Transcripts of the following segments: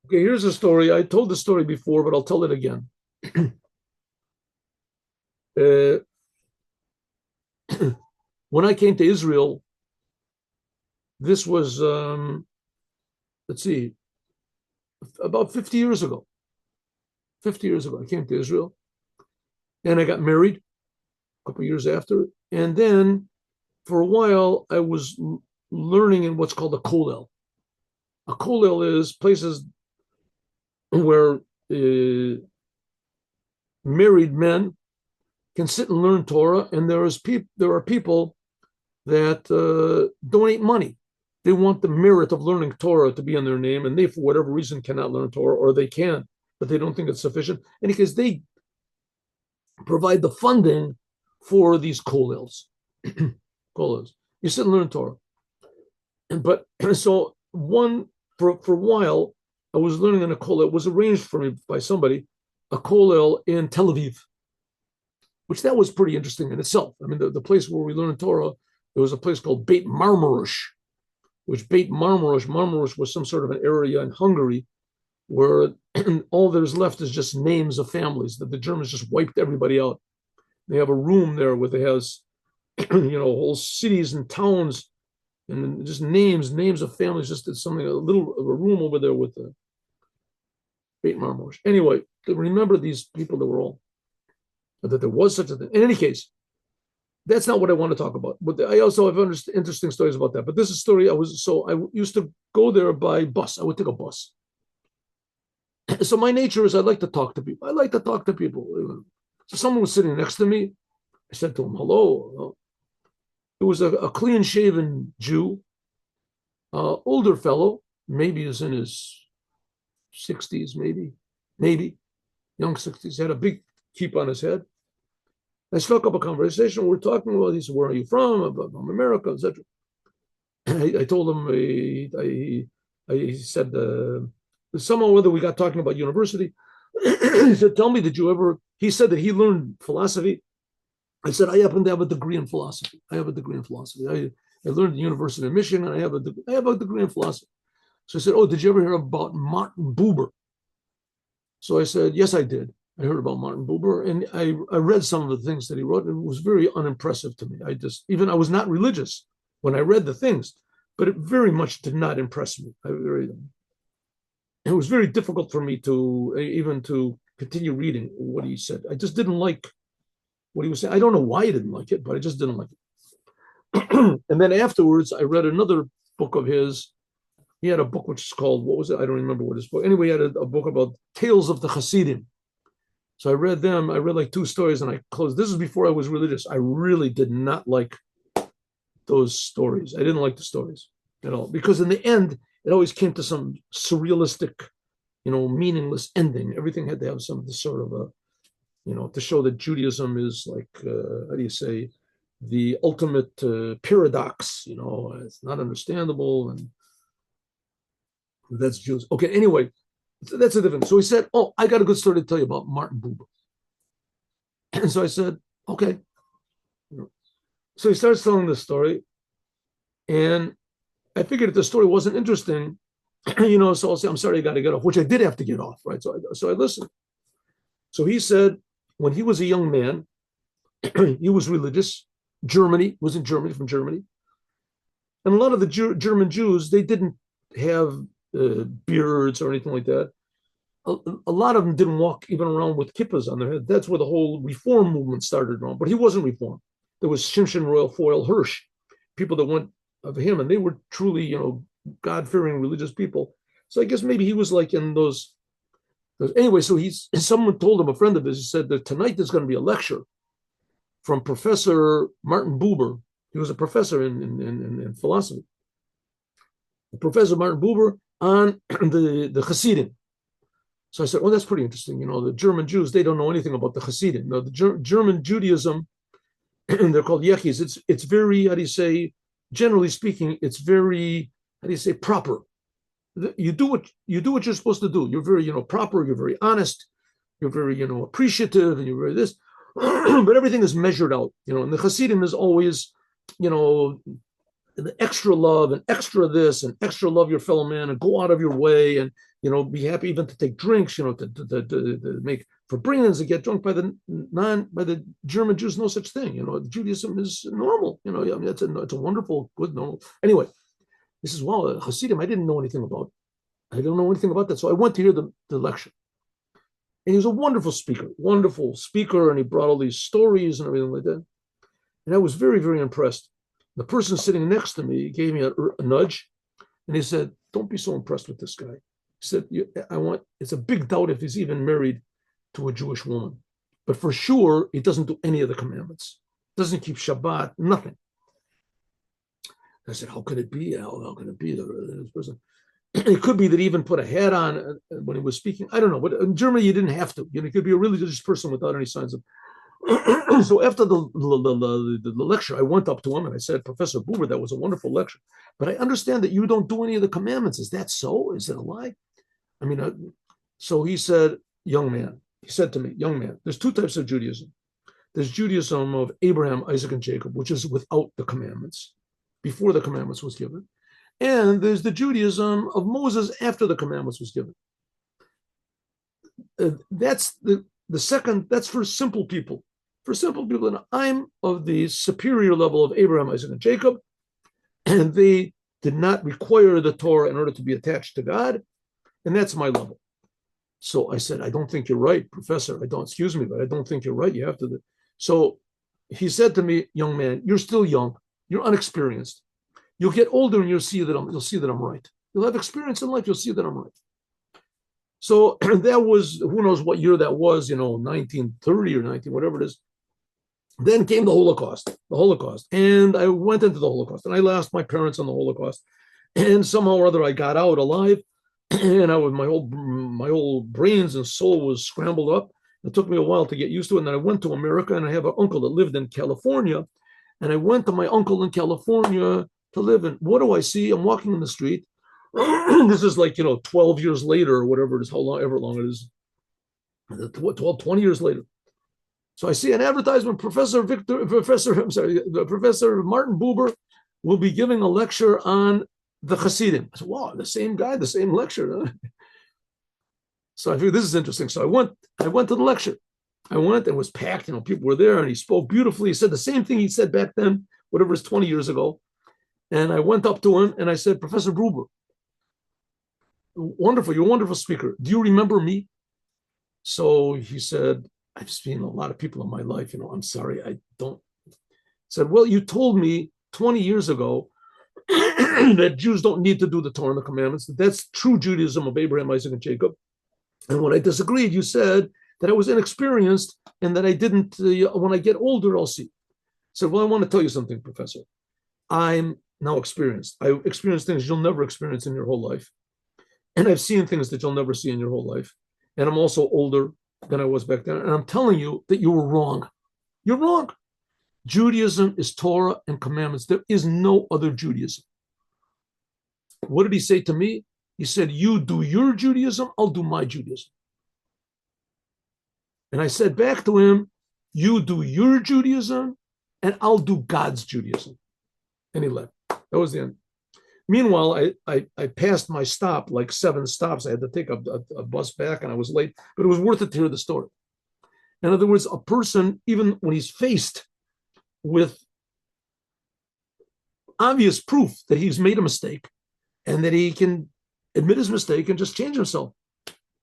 Okay, here's a story. I told the story before, but I'll tell it again. Uh, when I came to Israel, this was, let's see, about 50 years ago. 50 years ago, I came to Israel and I got married a couple of years after. And then for a while, I was learning in what's called a kollel. A kollel is places where married men can sit and learn Torah, and there are people that donate money. They want the merit of learning Torah to be in their name, and they, for whatever reason, cannot learn Torah, or they can, but they don't think it's sufficient. And because they provide the funding for these kollels, kollels, you sit and learn Torah. But so one for a while, I was learning in a kollel. It was arranged for me by somebody, a kollel in Tel Aviv, which that was pretty interesting in itself. I mean, the place where we learned Torah, there was a place called Beit Marmarosh, which Beit Marmarosh was some sort of an area in Hungary where all there's left is just names of families that the Germans just wiped everybody out. They have a room there where they has, whole cities and towns and just names of families. Just did something, a little of a room over there with the Beit Marmarosh. Anyway, to remember these people that were all that there was such a thing. In any case, that's not what I want to talk about. But I also have interesting stories about that. But this is a story I used to go there by bus. I would take a bus. So my nature is I like to talk to people. I like to talk to people. So someone was sitting next to me. I said to him, hello. It was a clean shaven Jew, older fellow, maybe is in his 60s, maybe young 60s, had a big keep on his head. I struck up a conversation. We're talking about, he said, where are you from? I'm America, etc. I told him, I said, somehow whether we got talking about university. He said, tell me, did you ever, he said that he learned philosophy. I said, I happen to have a degree in philosophy. I learned at the University of Michigan, and I have a degree in philosophy. So I said, oh, did you ever hear about Martin Buber? So I said, yes, I did. I heard about Martin Buber, and I read some of the things that he wrote, and it was very unimpressive to me. I was not religious when I read the things, but it very much did not impress me. It was very difficult for me to even to continue reading what he said. I just didn't like what he was saying. I don't know why I didn't like it, but I just didn't like it. And then afterwards, I read another book of his. He had a book which is called, what was it? I don't remember what his book. Anyway, he had a book about Tales of the Hasidim. So I read them. I read like two stories and I closed. This is before I was religious. I really did not like those stories. I didn't like the stories at all because in the end, it always came to some surrealistic, meaningless ending. Everything had to have some sort of a, to show that Judaism is like, how do you say, the ultimate paradox. It's not understandable, and that's Jews. Okay, anyway, so that's a different. So he said, "Oh, I got a good story to tell you about Martin Buber." And so I said, "Okay." So he starts telling this story, and I figured if the story wasn't interesting, so I'll say, "I'm sorry, I got to get off," which I did have to get off, right? So I listened. So he said, when he was a young man, he was religious. Was in Germany, from Germany, and a lot of the German Jews, they didn't have beards or anything like that. A lot of them didn't walk even around with kippas on their head. That's where the whole reform movement started around. But he wasn't reformed. There was Shimshon Royal Foyle Hirsch, people that went of him, and they were truly, God-fearing religious people. So I guess maybe he was like in those. Anyway, so someone told him, a friend of his, he said that tonight there's going to be a lecture from Professor Martin Buber. He was a professor in philosophy. Professor Martin Buber on the Hasidim. So I said, well, that's pretty interesting. The German Jews, they don't know anything about the Hasidim. The German Judaism, they're called Yechis. It's very, how do you say, generally speaking, it's very, how do you say, proper. You do what you're supposed to do. You're very, proper. You're very honest. You're very, appreciative, and you're very this. But everything is measured out. And the Hasidim is always, the extra love and extra this and extra love your fellow man and go out of your way and be happy even to take drinks, to make for bringings and get drunk by the German Jews. No such thing. Judaism is normal. I mean, it's a wonderful, good, normal. Anyway, this is Hasidim. I didn't know anything about. I don't know anything about that. So I went to hear the lecture. And he was a wonderful speaker, and he brought all these stories and everything like that. And I was very, very impressed. The person sitting next to me gave me a nudge, and he said, "Don't be so impressed with this guy." He said, it's a big doubt if he's even married to a Jewish woman. But for sure, he doesn't do any of the commandments. Doesn't keep Shabbat, nothing. I said, how could it be, Al? How can it be this person? It could be that he even put a hat on when he was speaking. I don't know. But in Germany, you didn't have to. You could be a religious person without any signs of. So after the lecture, I went up to him and I said, Professor Buber, that was a wonderful lecture. But I understand that you don't do any of the commandments. Is that so? Is it a lie? I mean, so he said, he said to me, young man, there's two types of Judaism. There's Judaism of Abraham, Isaac, and Jacob, which is without the commandments, before the commandments was given. And there's the Judaism of Moses after the commandments was given. That's the second, that's for simple people. For simple people, and I'm of the superior level of Abraham, Isaac, and Jacob, and they did not require the Torah in order to be attached to God, and that's my level. So I said, I don't think you're right, Professor. Excuse me, but I don't think you're right. You have to. So he said to me, young man, you're still young. You're unexperienced. You'll get older and you'll see that I'm right. You'll have experience in life. You'll see that I'm right. So that was, who knows what year that was, 1930 or 19, whatever it is. Then came the Holocaust. And I went into the Holocaust, and I lost my parents in the Holocaust. And somehow or other, I got out alive, and my whole brains and soul was scrambled up. It took me a while to get used to it. And then I went to America, and I have an uncle that lived in California. And I went to my uncle in California to live in. What do I see? I'm walking in the street. This is like, 12 years later or whatever it is, however long it is. 20 years later. So I see an advertisement, Professor Martin Buber will be giving a lecture on the Hasidim. I said, wow, the same guy, the same lecture. So I figured this is interesting. So I went to the lecture. I went, and it was packed, people were there, and he spoke beautifully. He said the same thing he said back then, whatever is 20 years ago. And I went up to him and I said, Professor Buber, wonderful, you're a wonderful speaker. Do you remember me? So he said, I've seen a lot of people in my life, I'm sorry, I don't. I said, well, you told me 20 years ago that Jews don't need to do the Torah and the commandments. That's true Judaism of Abraham, Isaac, and Jacob. And when I disagreed, you said that I was inexperienced and that I didn't, when I get older, I'll see. I said, well, I want to tell you something, Professor. I'm now experienced. I experienced things you'll never experience in your whole life. And I've seen things that you'll never see in your whole life. And I'm also older than I was back then. And I'm telling you that you were wrong. You're wrong. Judaism is Torah and commandments. There is no other Judaism. What did he say to me? He said, you do your Judaism, I'll do my Judaism. And I said back to him, you do your Judaism, and I'll do God's Judaism. And he left. That was the end. Meanwhile, I passed my stop, like 7 stops. I had to take a bus back, and I was late, but it was worth it to hear the story. In other words, a person, even when he's faced with obvious proof that he's made a mistake and that he can admit his mistake and just change himself,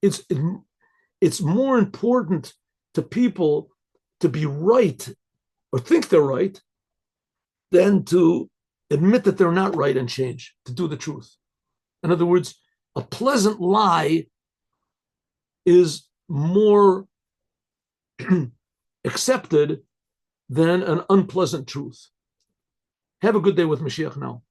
it's more important to people to be right or think they're right than to admit that they're not right and change, to do the truth. In other words, a pleasant lie is more accepted than an unpleasant truth. Have a good day with Mashiach now.